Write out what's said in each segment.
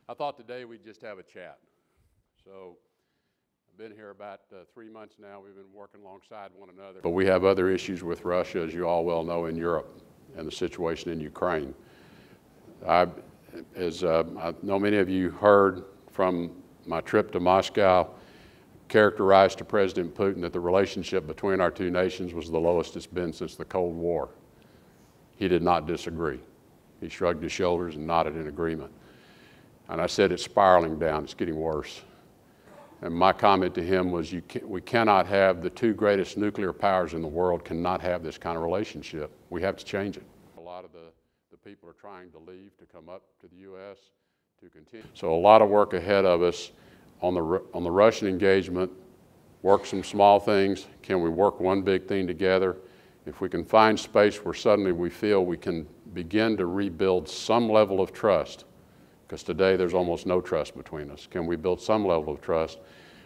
I thought today we'd just have a chat. So I've been here about 3 months now. We've been working alongside one another. But we have other issues with Russia, as you all well know, in Europe and the situation in Ukraine. I know many of you heard from my trip to Moscow, characterized to President Putin that the relationship between our two nations was the lowest it's been since the Cold War. He did not disagree. He shrugged his shoulders and nodded in agreement. And I said, it's spiraling down, it's getting worse. And my comment to him was, we cannot have the two greatest nuclear powers in the world cannot have this kind of relationship. We have to change it. A lot of the people are trying to leave to come up to the U.S. to continue. So a lot of work ahead of us on the Russian engagement, work some small things. Can we work one big thing together? If we can find space where suddenly we feel we can begin to rebuild some level of trust, because today there's almost no trust between us. Can we build some level of trust?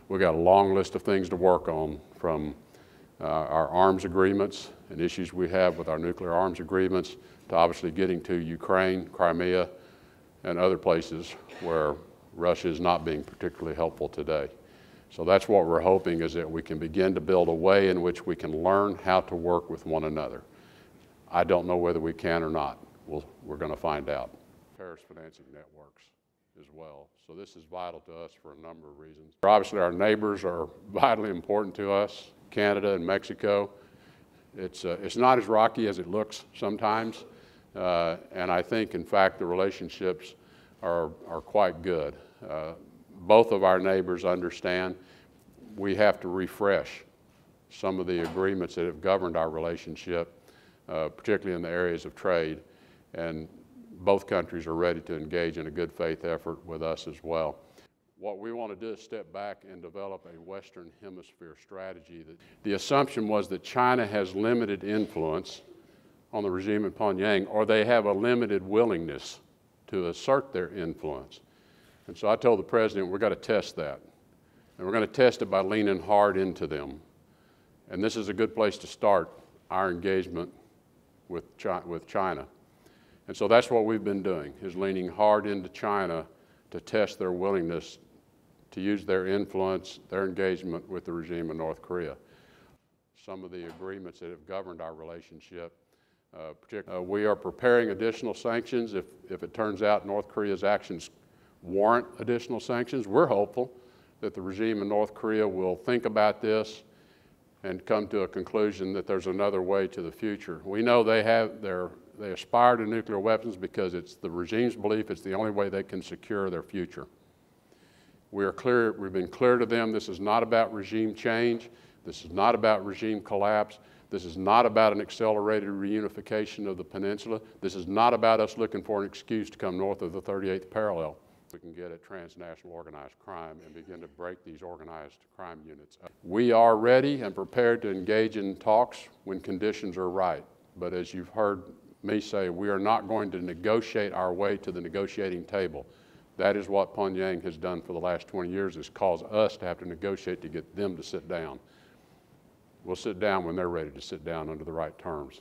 We've got a long list of things to work on, from our arms agreements and issues we have with our nuclear arms agreements to obviously getting to Ukraine, Crimea, and other places where Russia is not being particularly helpful today. So that's what we're hoping, is that we can begin to build a way in which we can learn how to work with one another. I don't know whether we can or not. We're going to find out. Terrorist financing networks as well. So this is vital to us for a number of reasons. Obviously, our neighbors are vitally important to us, Canada and Mexico. It's not as rocky as it looks sometimes, and I think, in fact, the relationships are quite good. Both of our neighbors understand we have to refresh some of the agreements that have governed our relationship, particularly in the areas of trade, and both countries are ready to engage in a good faith effort with us as well. What we want to do is step back and develop a Western Hemisphere strategy. The assumption was that China has limited influence on the regime in Pyongyang, or they have a limited willingness to assert their influence. And so I told the President, we've got to test that. And we're going to test it by leaning hard into them. And this is a good place to start our engagement with China. And so that's what we've been doing, is leaning hard into China to test their willingness to use their influence, their engagement with the regime in North Korea. Some of the agreements that have governed our relationship, we are preparing additional sanctions if it turns out North Korea's actions warrant additional sanctions. We're hopeful that the regime in North Korea will think about this and come to a conclusion that there's another way to the future. We know they aspire to nuclear weapons because it's the regime's belief it's the only way they can secure their future. We've been clear to them this is not about regime change, this is not about regime collapse, this is not about an accelerated reunification of the peninsula, this is not about us looking for an excuse to come north of the 38th parallel. We can get at transnational organized crime and begin to break these organized crime units up. We are ready and prepared to engage in talks when conditions are right. But as you've heard me say, we are not going to negotiate our way to the negotiating table. That is what Pyongyang has done for the last 20 years, is cause us to have to negotiate to get them to sit down. We'll sit down when they're ready to sit down under the right terms.